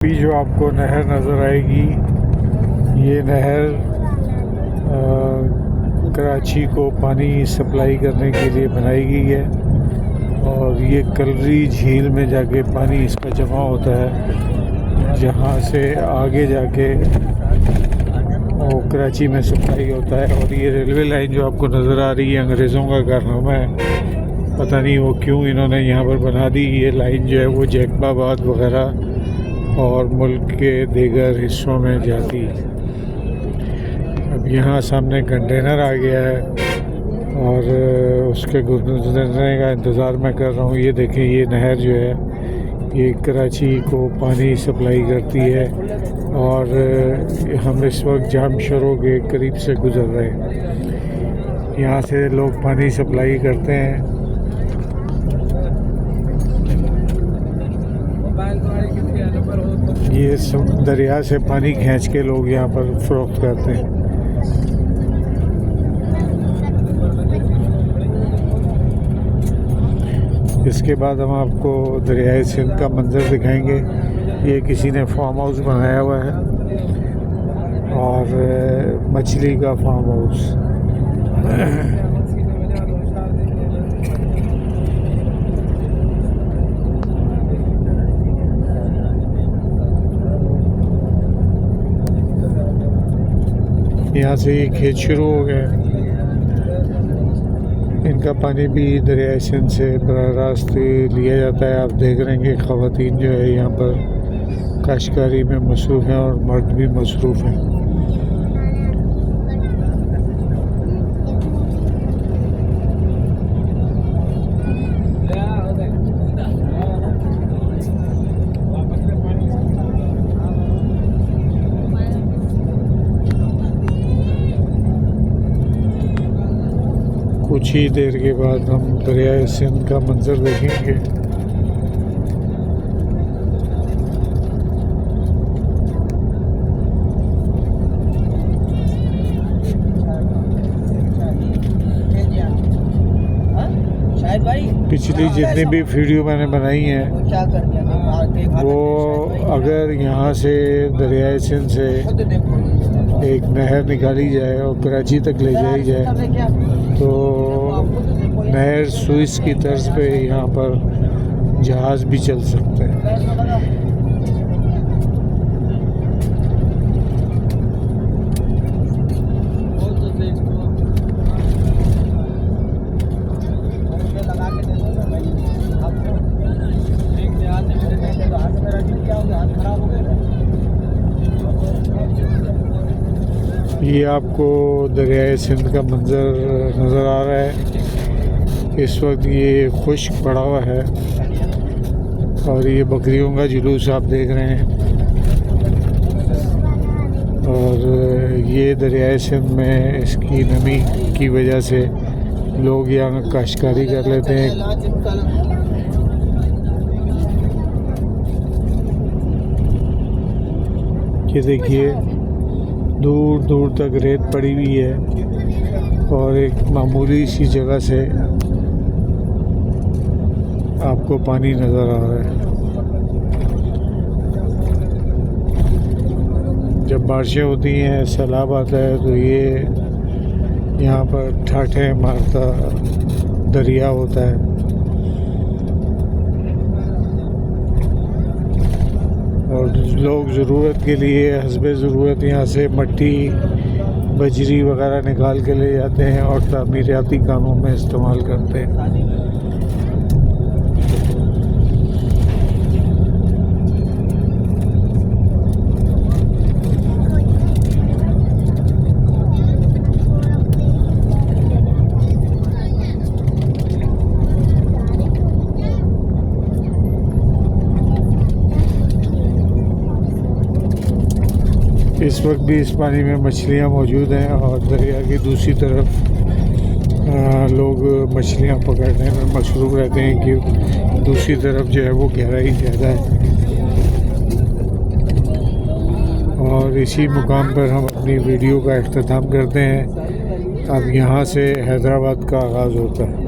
अभी जो आपको नहर नज़र आएगी, ये नहर कराची को पानी सप्लाई करने के लिए बनाई गई है और ये कलरी झील में जाके पानी इसका जमा होता है, जहाँ से आगे जाके वो कराची में सप्लाई होता है। और ये रेलवे लाइन जो आपको नज़र आ रही है अंग्रेज़ों का कारनामा है, पता नहीं वो क्यों इन्होंने यहाँ पर बना दी। ये लाइन जो है वो जैकबाबाद वगैरह और मुल्क के दीगर हिस्सों में जाती है। अब यहाँ सामने कंटेनर आ गया है और उसके गुजरने का इंतज़ार मैं कर रहा हूँ। ये देखें, ये नहर जो है ये कराची को पानी सप्लाई करती है और हम इस वक्त जाम शोरों के करीब से गुज़र रहे हैं। यहाँ से लोग पानी सप्लाई करते हैं। ये दरिया से पानी खींच के लोग यहाँ पर फ़रोख्त करते हैं। इसके बाद हम आपको दरियाए सिंध का मंज़र दिखाएंगे। ये किसी ने फार्म हाउस बनाया हुआ है और मछली का फार्म हाउस। यहाँ से ये खेत शुरू हो गए। इनका पानी भी दरियाए सिंध से बराह रास्त लिया जाता है। आप देख रहे हैं कि ख़वातीन जो है यहाँ पर काश्तकारी में मसरूफ़ हैं और मर्द भी मसरूफ़ हैं। कुछ ही देर के बाद हम दरियाए सिंध का मंज़र देखेंगे। पिछली जितनी भी वीडियो मैंने बनाई हैं वो अगर यहाँ से दरियाए सिंध से एक नहर निकाली जाए और कराची तक ले जाई जाए तो नहर सुइस की तर्ज पे यहाँ पर जहाज़ भी चल सकते हैं। ये आपको दरियाए सिंध का मंज़र नज़र आ रहा है। इस वक्त ये खुश्क पड़ा हुआ है और ये बकरियों का जुलूस आप देख रहे हैं। और ये दरियाए सिंध में इसकी नमी की वजह से लोग यहाँ काश्तकारी कर लेते हैं। ये देखिए, दूर दूर तक रेत पड़ी हुई है और एक मामूली सी जगह से आपको पानी नज़र आ रहा है। जब बारिशें होती हैं, सैलाब आता है, तो ये यहाँ पर ठाठे मारता दरिया होता है। और लोग ज़रूरत के लिए हस्बे ज़रूरत यहाँ से मट्टी बजरी वगैरह निकाल के ले जाते हैं और तामीराती कामों में इस्तेमाल करते हैं। इस वक्त भी इस पानी में मछलियाँ मौजूद हैं और दरिया की दूसरी तरफ लोग मछलियाँ पकड़ने में मशरूफ़ रहते हैं कि दूसरी तरफ जो है वो गहराई ज़्यादा है। और इसी मुकाम पर हम अपनी वीडियो का इख्तिताम करते हैं। अब यहाँ से हैदराबाद का आगाज़ होता है।